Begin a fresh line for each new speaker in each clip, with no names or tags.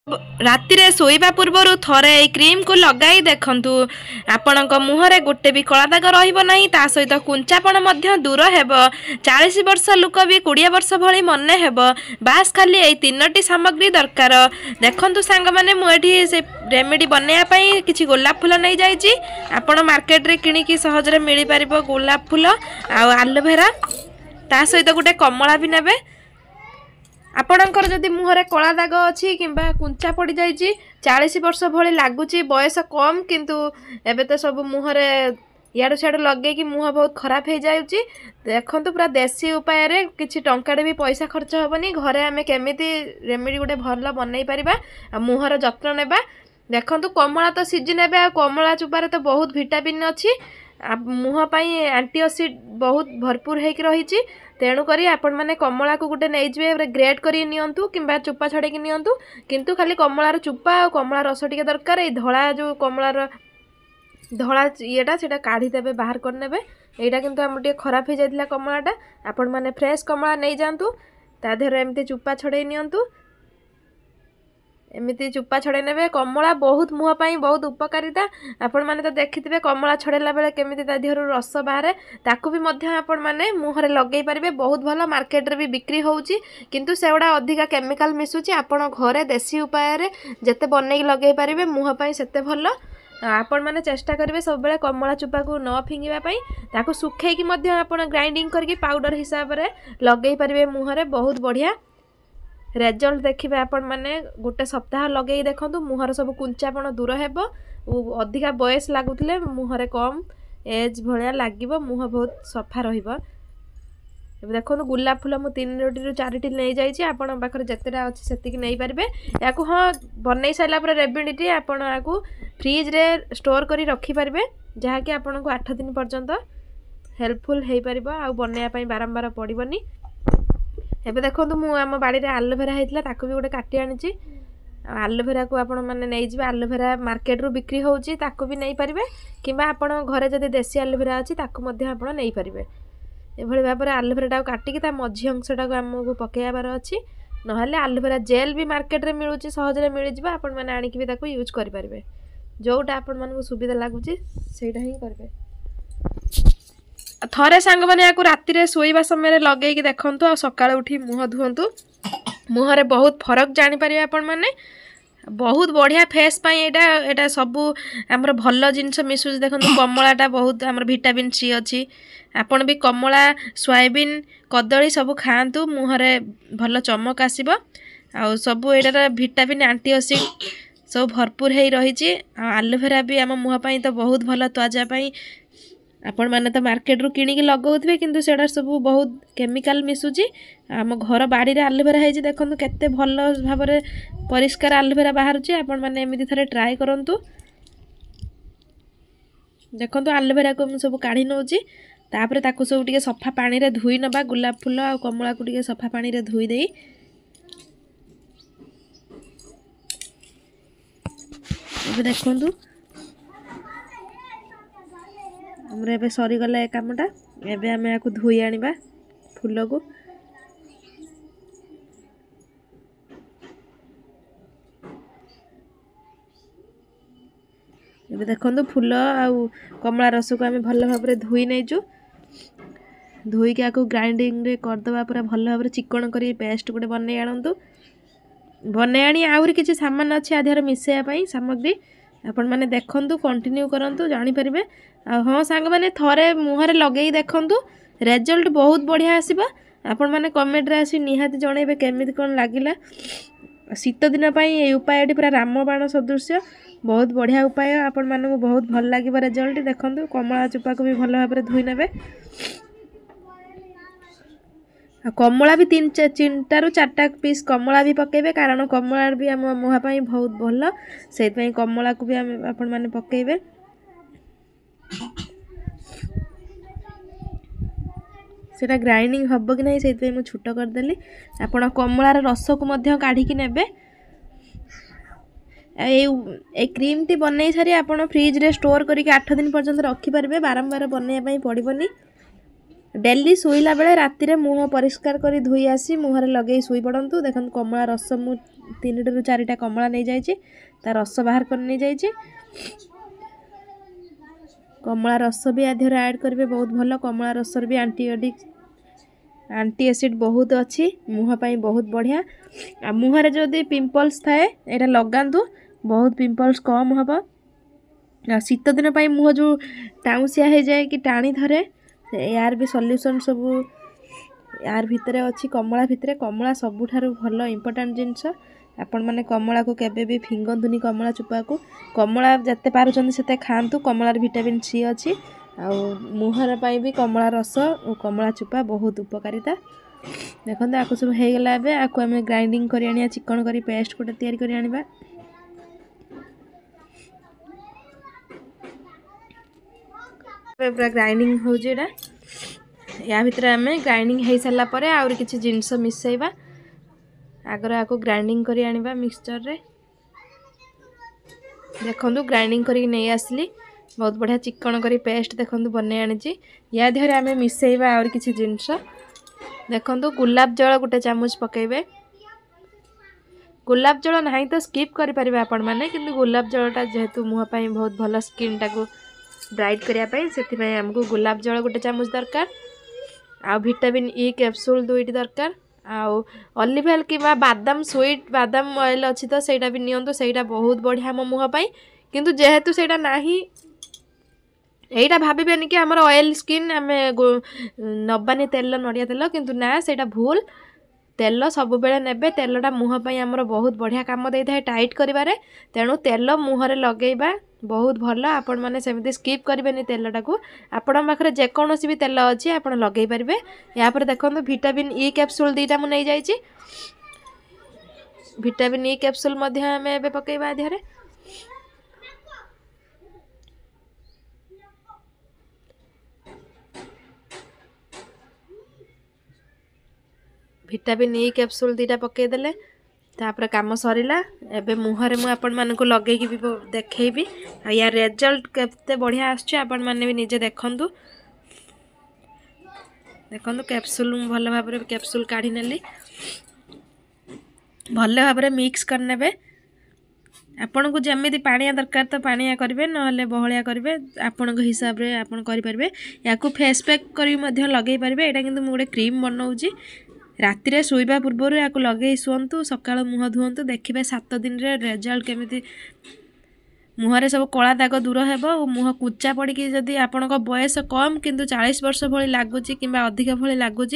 राति रे शोइबा पूर्वर थरे ए क्रीम को लगाई देखंतु आपणक मुहरे गोटे भी कला दाग रहिबो नाही ता सहित कुंचापण मध्य दूर हेबो 40 वर्ष लोक भी 20 वर्ष भली मने हेबो बास खाली ए तीनटी सामग्री दरकार देखंतु सांग माने मु एठी से रेमेडी बनैया पई किछि गोलाप फूल नै जाईची आपण मार्केट रे किनी की सहज रे मिली परिबो गोलाप फूल आ एलोवेरा ता सहित गोटे कमला भी नेबे आपणकर जदि मुहरे कला दाग अच्छी किंबा कुंचा पड़ जाइए 40 वर्ष भली लगुच बयस कम किंतु एबे तो सब मुहरे याडू सियाडू लगे कि मुह बहुत खराब हो जाए देखो पूरा देसी उपाय रे किछि टंकाटे भी पैसा खर्च हेबनी घरे आमे केमिति रेमेडी गोटे भल बनई पारिबा आ मुहर जत्न नेबा देखो कमला तो सीजन एबे आ कमला चुबारे तो बहुत विटामिन अच्छी मुह पाई एंटीऑक्सीड बहुत भरपूर होकर रही तेणु करी आपण माने कमला को गोटे नहीं जाए ग्रेट करी नियंतु किंबा चुपा छड़ेकी नियंतु किंतु खाली कमलार चुपा और कमला रस टिके दरकार ए धला जो कमलार धला येटा सेटा काढ़ी देबे बाहर कर नेबे एटा किंतु हम टिके खराब हो जाइतिला कमलाटा आपण माने फ्रेश कमला नहीं जांतु ता देहरे एमती चुपा छड़े नियंतु एमती चुपा छड़े नेबे कमला बहुत मुह पाई बहुत उपकारिता आपण माने तो देखिथिबे कमला छड़ेला बेले केमिति ता देहरु रस बाहरे ताकू भी मध्य आपण माने मुहरे लगेई परिबे बहुत भलो मार्केट रे भी बिक्री होउची किंतु सेवडा अधिका केमिकल मिसुची आपण घरे देसी उपाय रे जते बनेई लगेई परिबे मुह पाई सेते भलो आपण माने चेष्टा करिवे सब बेले कमला चुपा को न फिंगिबा पाई ताकू सुखेई कि मध्य आपण ग्राइंडिंग करके पाउडर हिसाब रे लगेई परिबे मुहरे बहुत बढ़िया रेजल्ट देखिए आपण माने गोटे सप्ताह लगे देखो मुहर सब कुंचापण दूर हेबो अधिका बयस लगुले मुहरे कम एज भाया लगे मुह बहुत सफा रहिबो देखो गुलाब फूल मु 3 ରୁ 4ଟି नहीं जाइए आपण पाखर जतेटा अच्छी सेतिक नहीं पारिबे याकू हाँ बनई सारा पर रेमेडी आपण याकू फ्रिज रे स्टोर करी रखी पारिबे जहाँकि आपण को 8 दिन पर्यंत हेल्पफुल हो पारिबो आ बनैया पई बारंबार पड़िबनी एबे देखो मु आम बाड़ी रे एलोवेरा होता ताकू भी गोटे काटी आनी एलोवेरा को आपण मैंने नहीं जाए एलोवेरा मार्केट रू बिक्री होची ताकू भी नहीं पारिबे किंबा आपण घरे जदि देसी एलोवेरा अच्छी ताकू मध्य आपण नहीं पारिबे एभली भाव में एलोवेरा काटिकी ता मझी अंशटा को आमको पकेयाबार अच्छी नहले एलोवेरा जेल भी मार्केट रे मिलूची सहजरे मिल जाए आपण मैंने आनिकी भी ताकू यूज करि पारिबे जोटा आपण मानकु सुविधा लागुची सेटा ही करबे थरे सांग मैंने या राति रे शोइबा समय लगे देखंतु आ सकाळे उठी मुह धुंतु मुहरे बहुत फरक जानी पारे आपण माने बहुत बढ़िया फेस पाई एटा सबू आमर भल जिनस मिसुच देखंतु कमलाटा बहुत आमर विटामिन सी अच्छी आपण भी कमला सोयाबीन कदली सब खातु मुहरे भल चमक आसीबो आ सबू एटार विटामिन एंटीऑक्सीड सब भरपूर हो रही एलोवेरा भी आम मुह पाई तो बहुत भल त्वचा पाई आपण माने तो मार्केट रू किणी लगाउथिबे किंतु सेडा सब बहुत केमिकल मिसुची आम घर बाड़ी रे एलोवेरा हेजी देखंतु केते भल भाव रे परिष्कार एलोवेरा बाहरुची आपण माने एमिति थरे ट्राई करंतु देखंतु एलोवेरा को हम सब काढी नउची तापर ताकू सब टिके सफा पानी रे धुई नबा गुलाब फूल आ कमला को टिके सफा पानी रे धुई देई अब देखंतु हमर एबे सरी गला ए कामटा एबे हमें याकू धोई आनिबा फूल को एबे देखंतु फूल आ कमला रस को हमें भल भाव रे धोई नैजु धोई के याकू ग्राइंडिंग रे कर दबा पूरा भल भाव रे चिकन करी पेस्ट गोटे बनै आनंतु बनै आनी आउरी किछि सामान अछि आधार मिसेया पई सामग्री आपण माने देखंतु कंटिन्यू करंतु जानि परिबे हाँ सांग माने थरे मुहरे लगेई देखंतु रिजल्ट बहुत बढ़िया आसीबा आपण माने कमेंट रे आसी निहाती जणेबे केमिति कोन लागिला शीत दिन पई ए उपायटी पूरा रामबाण सदृश बहुत बढ़िया उपाय आपण मानकु बहुत भल लागिबा रिजल्ट देखंतु कमला चुपा को भी भल भाव रे धुई नेबे कमला भी 3 ରୁ 4टा पीस कमला भी पकेबे कारण कमला भी आम मुहा पाई बहुत भल से कमला को भी आपण माने पकेबे सेटा ग्राइंडिंग हम कि नहीं से मुझे छोट करदेली आपण कमलार रस को मध्य काढ़िकी नेबे ए क्रीम टी बनई सारी आपण फ्रिज रे स्टोर करके 8 दिन पर्यंत रखिपारे बारंबार बनैया पड़बनी डेली शोला बेले राति रे मुह परिष्कार करी धोई आसी मुहरे लगे शोई पड़तु देखो कमला रस मु तीन रु 4टा कमला नहीं जाइए ता रस बाहर कर नहीं जाइए कमला रस भी आधर ऐड करेंगे बहुत भल कमला रस भी आंटी एसिड बहुत अच्छी मुँह पाई बहुत बढ़िया आ मुहर जदि पिंपल्स थाए यहाँ लगातु बहुत पिंपल्स कम हम शीत दिन पाई मुँह जो टाउसिया हो जाए कि टाणी धरे यार भी सॉल्यूशन सब यार भितर अच्छी कमला भितर कमला सबुठारु भल इंपोर्टेंट जिनस आपण मैंने कमला को केबे भी फिंगंतुनी कमला चुपा को कमला जिते पारुचंदी सेते खातु कमलार विटामिन सी अच्छी आ मुहर पाई भी कमला रस और कमला चुपा बहुत उपकारिता देखते आपको सब हो गला आपको आम ग्राइंडिंग कर आनिया चिकन करी पेस्ट गोटे तैयारी कर आनिबा पूरा ग्राइंडिंग हो या भितर आम ग्राइंडिंग हो सारा पर आउरी किछि जिनस मिसेइबा आगर आपको ग्राइंडिंग करी आनिबा मिक्सचर रे देखंतु ग्राइंडिंग करी नहीं आसली बहुत बढ़िया चिकन करी पेस्ट देखंतु बनै आनिछि या देहरे आमे मिसेइबा आउरी किछि जिनस देखंतु गुलाब जल गोटे चामच पकेबे गुलाब जल नहीं तो स्किप करि परिबे आपण माने किंतु गुलाब जलटा जेहेतु मुह पाई बहुत भल स्किन टाको ब्राइट करिया पाई सेति पाई हमको गुलाब जल गोटे चामच दरकार आ विटामिन ई कैप्सूल 2टी दरकार आउ ऑलिव ऑयल कि बादाम स्वीट बादाम ऑयल अच्छी तो सेटा भी नियंतु सेटा बहुत बढ़िया मो मुह पाई किंतु जेहेतु सेटा नाही एटा भाबिबेनी कि हमर ऑयल स्किन आमे नबानी तेल नड़िया तेल किंतु ना सेटा भूल तेल सब बेले नेबे तेलटा मुह पाई हमर बहुत बढ़िया काम देई थाए टाइट करिवारे तेणु तेल मुहरे लगेइबा बहुत भल आपण माने सेमती स्किप करेंगे तेलटा को आपण पाखे जेकोसी भी तेल अच्छी आपण लगे पारे या पर देखो विटामिन ई कैप्सूल 2टा मुझे नहीं जाइए विटामिन ई कैप्सूल आम ए पकईबा देहरे विटामिन ई कैप्सूल 2टा पकईदेले तापर काम सरिला एबे मुहरे मु आपण मानको लगे कि भी देखैबी आ या रिजल्ट केते बढ़िया आछे आपण माने भी निजे देखंतु देखंतु कैप्सूल भल भाबरे कैप्सूल काढी नेली भल भाबरे मिक्स कर नेबे आपण को जेमिति पानिया दरकार तो पानिया करिवे नहले बहलिया करिवे आपण को हिसाब रे आपण करि परबे याकू फेस पैक करी मध्य लगेई परबे एटा किंतु मु गोटे क्रीम बनौजी राति शोवा पूर्वर या लगे शुंतु सका मुह धुंतु देखिए 7 दिन रे रिजल्ट केमिति मुहरे सब कला दाग दूर हेबो और मुह कुचा पड़ी जदि आपण बयस कम किंतु 40 वर्ष भली लगुच कि अधिक भली लगुच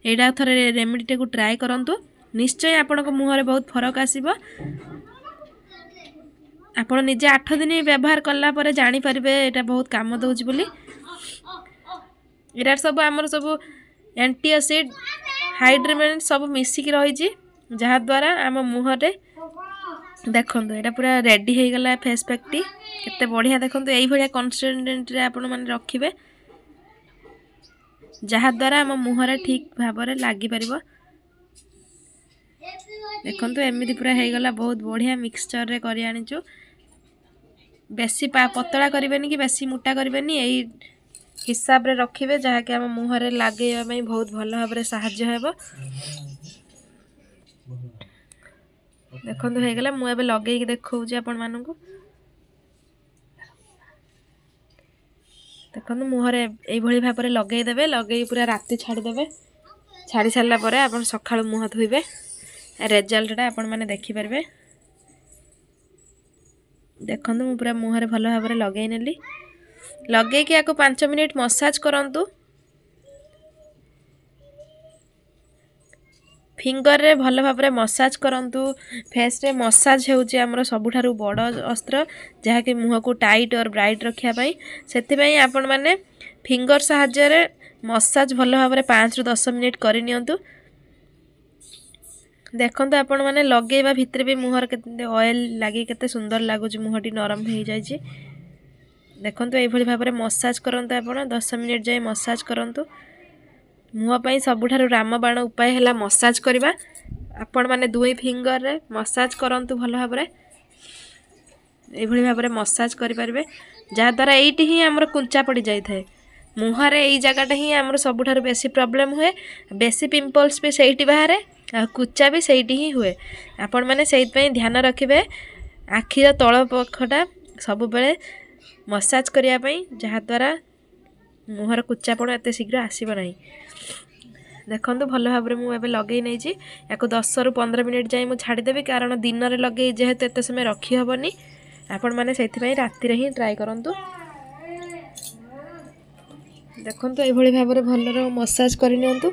एटा थरे रेमेडी को ट्राए करंतु निश्चय आपण मुहरे बहुत फरक आसीबो आपण निजे 8 दिन व्यवहार कला पर जानि परिबे एटा बहुत काम दउछि बोली एटा सब हमर सब एंटी एसिड हाइड्रेमेंट सब मिसिक रही जहाद्वारा आम मुहरे देखो यहाँ पूरा रेडी हो गला फेस पैक टी केते बढ़िया देखो यही भाया कन्सिस्टेंट रे आपण माने रखिबे जहाद्वारा आम मुहरे ठीक भाव में लगी पार देखो एमती पूरा हो गला बहुत बढ़िया मिक्सचर रे करी आनिचु बेसी पतला करें कि बेसी मोटा करें यही हिसाब रे रखिबे जहाँकि आम मुहरे लगे बहुत भल भाव में साहाय्य हेबो देखो हो गला मुझे लगे देखौछि आपण मानकु देखो मुहरे यही भाव में लगेदेवे लगे पूरा राति छाड़ीदेवे छाड़ी सारा पर आप सकाळु मुह धोइबे रिजल्टटा आपण माने देखि पारबे देखो मु पूरा मुहरे भल भाव में लगे नेली लगे कि आपको 5 मिनिट मसाज करंतु फिंगर रे भल भाव में मसाज करंतु फेस रे मसाज होउची हमरो सबुठारु बड़ अस्त्र जहाँकि मुह को टाइट और ब्राइट रखिया पाई सेति आपण माने फिंगर सहाय्य रे मसाज भल भाव में 5 रु 10 मिनिट करि नियंतु देखंतु आपण माने लगेबा भितर भी मुहर केते ऑयल लागी केते सुंदर लागुची मुहटी नरम हो जाइछि देखंतु एभली भाव में मसाज करंतु आपण 10 मिनिट जाए मसाज करंतु मुह पाई सबुठारु रामबाण उपाय है मसाज करवा आपण माने 2 फिंगर रे मसाज करंतु भल भाव में एभली भाव में मसाज करि परिबे जहा द्वारा एइटी ही हमर कुंचा पड़ी जाय थाए मुहरे एई जगहटा ही हमर सबुठारु बेसी प्रॉब्लम हुए बेसी पिंपल्स भी सेठी बाहरे आ कुचा भी ସେଇଠି ହିଁ ହୁଏ। आपण माने ସେଇଥିପାଇଁ ଧ୍यान रखिबे आखिर तळ पखटा सबुबेले मसाज करिया पई जहा द्वारा मुहर कुचापण एते शीघ्र आसीबो नाही। देखंतु भल भाबरे मु एबे लगेई नै छी याको 10 रु 15 मिनिट जाई मु छाडी देबी कारण दिन रे लगेई जेहेतु एते समय रखी हबनी आपण माने सेथिबई राति रे ही ट्राई करंतु। देखंतु ए भली भाबरे भलर मसाज करि नियंतु।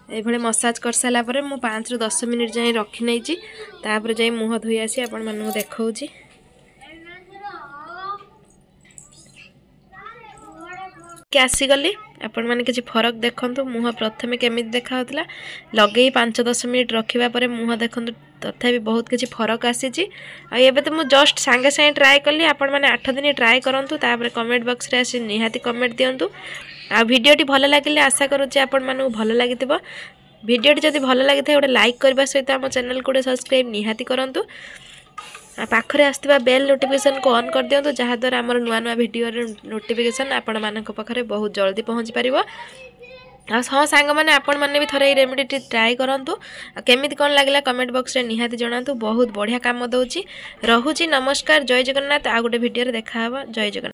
ए भली मसाज कर साला परे मु 5 रु 10 मिनिट जाई रखी नै छी तापर जाई मुह धोई आसी आपण मानू देखौ छी। के आसी गली आपण माने किछि फरक देखंतु मुह प्रथमे केमिति देखा होतला लगेई 5-10 मिनिट रखिबा परे मुह देखंतु तथापि बहुत किछि फरक आसी छी। आ एबे त मु जस्ट सांगे सांगे ट्राई करली आपण माने 8 दिन ट्राई करंतु तापर कमेंट बॉक्स रे आसी निहाती कमेंट दियंतु। आ वीडियोटी भल लागिले आशा करूची आपण मानू भल लागितिबो। वीडियोटी जदि भल लागिथे गोटे लाइक करबा सहित हम चैनल को सब्सक्राइब निहाती करंतु। पाखरे आसथिबा बेल नोटिफिकेशन को ऑन कर दियंतु जहा द्वारा हमर नुआ नुआ वीडियो रे नोटिफिकेशन आपण मानक पाखरे बहुत जल्दी पहुंच परिबो। आ सांग माने आपण माने भी थरे रेमेडी ट्राई करंतु। केमिति कोन लागला कमेंट बॉक्स रे निहाती जणांतु। बहुत बढ़िया काम दउची। रहूची नमस्कार जय जगन्नाथ। आ गोटे वीडियो रे देखा हबा। जय जगन्नाथ।